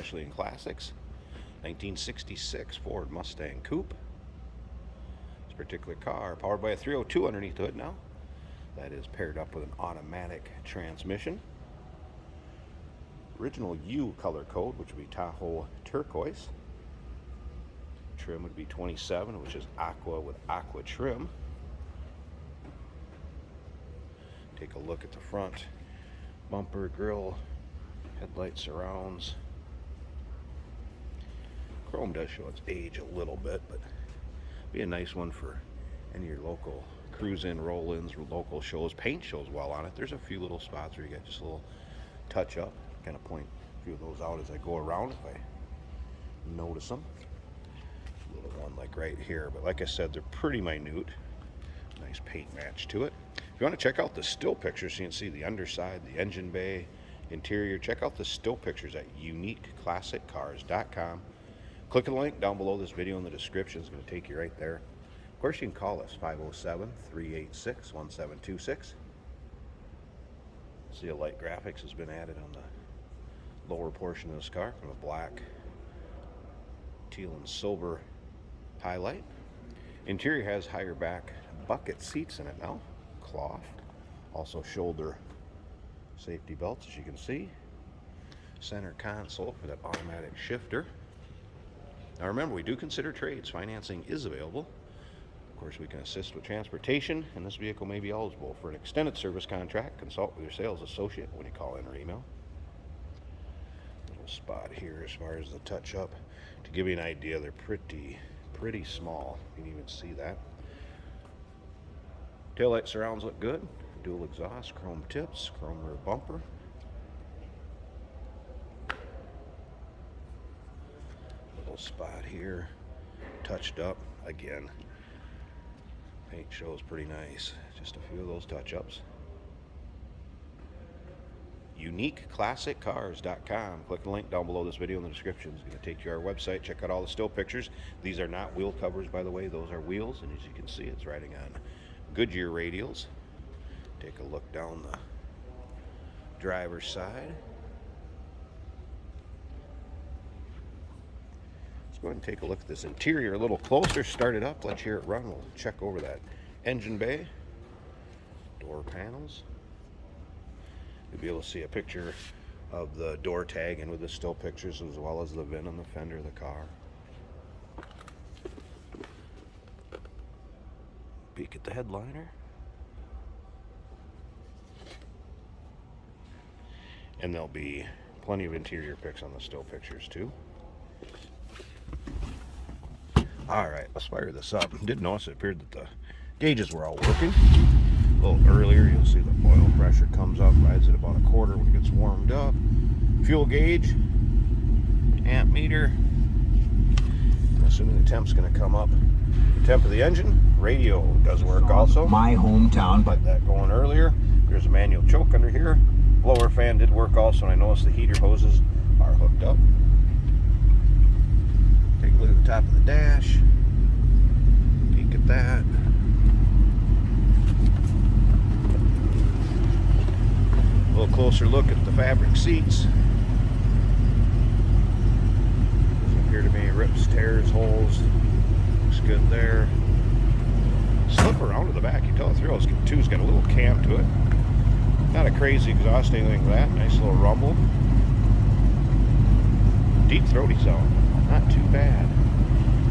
especially in classics. 1966 Ford Mustang Coupe. This particular car powered by a 302 underneath the hood now. That is paired up with an automatic transmission. Original U color code, which would be Tahoe turquoise. Trim would be 27, which is aqua with aqua trim. Take a look at the front bumper, grille, headlight surrounds. Chrome does show its age a little bit, but be a nice one for any of your local cruise-in, roll-ins, local shows. Paint shows well on it. There's a few little spots where you get just a little touch-up. Kind of point a few of those out as I go around if I notice them. A little one like right here, but like I said, they're pretty minute. Nice paint match to it. If you want to check out the still pictures so you can see the underside, the engine bay, interior, check out the still pictures at uniqueclassiccars.com. Click the link down below this video in the description. It's going to take you right there. Of course, you can call us 507-386-1726. See, a light graphics has been added on the lower portion of this car from a black, teal, and silver highlight. Interior has higher back bucket seats in it now, cloth. Also shoulder safety belts, as you can see. Center console for that automatic shifter. Now remember, we do consider trades. Financing is available. Of course, we can assist with transportation, and this vehicle may be eligible for an extended service contract. Consult with your sales associate when you call in or email. Little spot here as far as the touch-up. To give you an idea, they're pretty small. You can even see that. Taillight surrounds look good. Dual exhaust, chrome tips, chrome rear bumper. Little spot here, touched up again. Paint shows pretty nice. Just a few of those touch-ups. uniqueclassiccars.com. Click the link down below this video in the description. It's going to take you to our website. Check out all the still pictures. These are not wheel covers, by the way. Those are wheels, and as you can see, it's riding on Goodyear radials. Take a look down the driver's side. Let's go ahead and take a look at this interior a little closer. Start it up. Let's hear it run. We'll check over that engine bay, door panels. You'll be able to see a picture of the door tag and with the still pictures, as well as the VIN on the fender of the car. Peek at the headliner. And there'll be plenty of interior pics on the still pictures too. Alright, let's fire this up. Did notice it appeared that the gauges were all working. A little earlier, you'll see the oil pressure comes up, rides at about a quarter when it gets warmed up. Fuel gauge, amp meter. I'm assuming the temp's going to come up. The temp of the engine, radio does work also. My hometown, but that going earlier. There's a manual choke under here. Blower fan did work also, and I noticed the heater hoses are hooked up. Take a look at the top of the dash. Peek at that. A little closer look at the fabric seats. Doesn't appear to be any rips, tears, holes. Looks good there. Slip around to the back. You tell the 302's got a little cam to it. Not a crazy exhaust, anything like that. Nice little rumble. Deep throaty sound. Not too bad.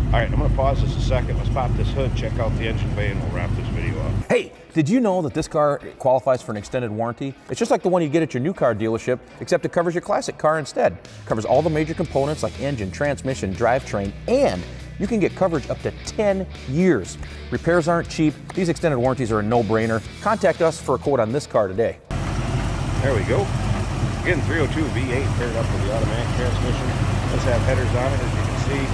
Alright, I'm going to pause this a second. Let's pop this hood, check out the engine bay, and we'll wrap this video up. Hey, did you know that this car qualifies for an extended warranty? It's just like the one you get at your new car dealership, except it covers your classic car instead. It covers all the major components like engine, transmission, drivetrain, and you can get coverage up to 10 years. Repairs aren't cheap. These extended warranties are a no-brainer. Contact us for a quote on this car today. There we go. Again, 302 V8 paired up with the automatic transmission. Does have headers on it, as you can see.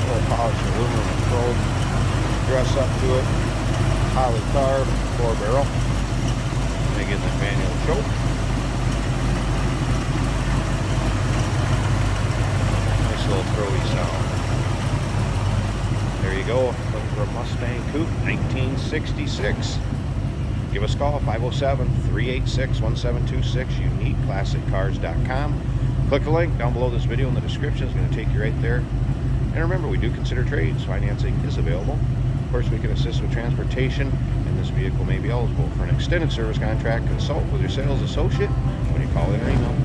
Full polished aluminum and chrome. Dress up to it. Poly carb, 4-barrel. And again, that manual choke. Nice little throwy sound. There you go. Looking for a Mustang Coupe 1966. Give us a call, 507-386-1726, uniqueclassiccars.com. Click the link down below this video in the description. It's going to take you right there. And remember, we do consider trades. Financing is available. Of course, we can assist with transportation, and this vehicle may be eligible for an extended service contract. Consult with your sales associate when you call in or email.